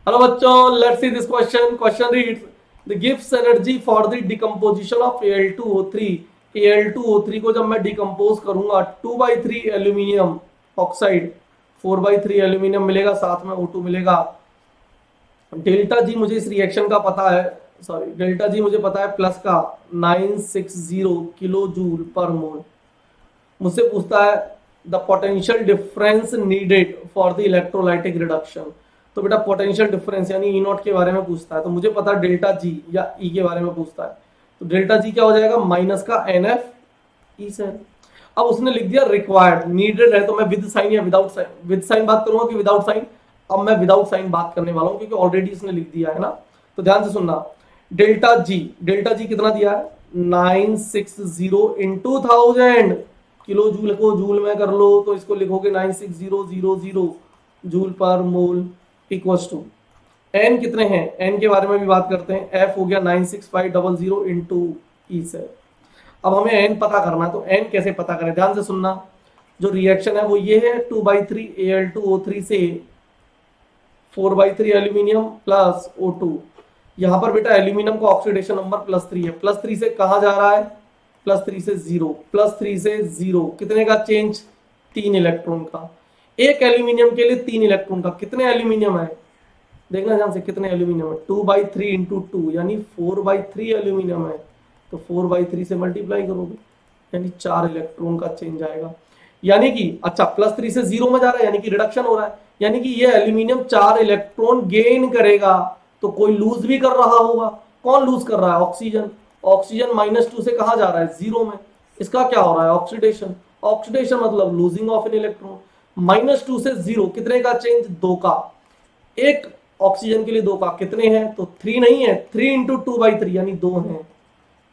Hello बच्चों, let's see this question. Question reads the gives energy for the decomposition of Al2O3. Al2O3 को जब मैं decompose करूंगा 2/3 aluminium oxide 4/3 aluminium मिलेगा, साथ में O2 मिलेगा. डेल्टा जी मुझे इस रिएक्शन का पता है, सॉरी डेल्टा जी मुझे पता है प्लस का 960 किलो जूल पर मोल. मुझसे पूछता है the potential difference needed for the electrolytic reduction. तो बेटा पोटेंशियल डिफरेंस यानी ई नॉट के बारे में पूछता है, तो मुझे पता है डेल्टा जी या ई के बारे में पूछता है. तो डेल्टा जी क्या हो जाएगा, माइनस का एन एफ ई से. अब उसने लिख दिया रिक्वायर्ड, नीडेड है तो मैं विद साइन या विदाउट साइन, विद साइन बात करूंगा कि विदाउट साइन. अब मैं विदाउट साइन बात करने वाला हूं क्योंकि ऑलरेडी इसने लिख दिया है ना. तो ध्यान से सुनना, डेल्टा जी कितना दिया है, 960 इंटू 1000. किलो जूल को जूल में कर लो तो इसको लिखोगे 96000 जूल पर मोल इक्वल्स टू एन कितने हैं, एन के बारे में भी बात करते हैं. एफ हो गया 96500 इंटू ई से. अब हमें एन पता करना है, तो एन कैसे पता करें, ध्यान से सुनना. जो रिएक्शन है वो ये है 2/3 Al2O3 से 4/3 एल्यूमिनियम प्लस O2. यहां पर बेटा एल्यूमिनियम का ऑक्सीडेशन नंबर +3 है. +3 से कहा जा रहा है, +3 से 0, +3 से 0 कितने का चेंज, 3 इलेक्ट्रॉन का. एक एल्यूमिनियम के लिए 3 इलेक्ट्रॉन का. कितने एल्यूमिनियम है, देखना ध्यान से कितने एल्यूमिनियम है, 2/3 इंटू 2 यानी 4/3 एल्यूमिनियम है. तो 4/3 से मल्टीप्लाई करोगे यानी 4 इलेक्ट्रॉन का चेंज आएगा. यानी कि अच्छा +3 से 0 में जा रहा है यानी कि रिडक्शन हो रहा है, यानी कि ये एल्यूमिनियम 4 इलेक्ट्रॉन गेन करेगा. तो कोई लूज भी कर रहा होगा. कौन लूज कर रहा है, ऑक्सीजन. ऑक्सीजन -2 से कहा जा रहा है 0 में. इसका क्या हो रहा है, ऑक्सीडेशन. ऑक्सीडेशन मतलब लूजिंग ऑफ एन इलेक्ट्रॉन. -2 से 0 कितने का चेंज, 2 का. एक ऑक्सीजन के लिए 2 का कितने हैं, तो 3 नहीं है, 3 इंटू 2/3 यानी 2 है,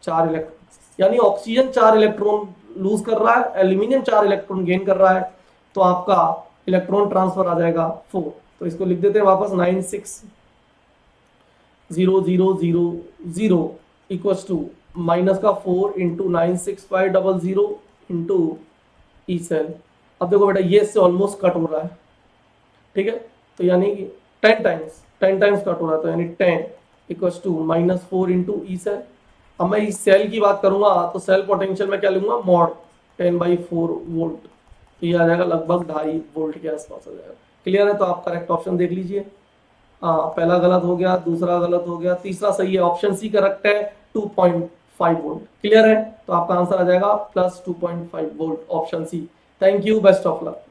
4 इलेक्ट्रॉन. यानी ऑक्सीजन 4 इलेक्ट्रॉन लूज कर रहा है, एल्यूमिनियम 4 इलेक्ट्रॉन गेन कर रहा है. तो आपका इलेक्ट्रॉन ट्रांसफर आ जाएगा 4. तो इसको लिख देते हैं वापस 96000 इक्वल्स टू माइनस का 4 इंटू 96500 इंटू ई सेल. अब देखो बेटा ये इससे ऑलमोस्ट कट हो रहा है, ठीक है. तो यानी कि 10 टाइम्स कट हो रहा है, तो यानी 10 equals to -4 into E cell. अब मैं इस सेल की बात करूंगा तो सेल पोटेंशियल में क्या लूंगा, मॉड 10/4 वोल्ट. तो ये आ जाएगा लगभग 2.5 वोल्ट के आसपास आ जाएगा. क्लियर है, तो आप करेक्ट ऑप्शन देख लीजिए. हाँ, पहला गलत हो गया, दूसरा गलत हो गया, तीसरा सही है, ऑप्शन सी करेक्ट है 2.5 वोल्ट. क्लियर है, तो आपका आंसर आ जाएगा +2.5 volt, option C. Thank you, best of luck.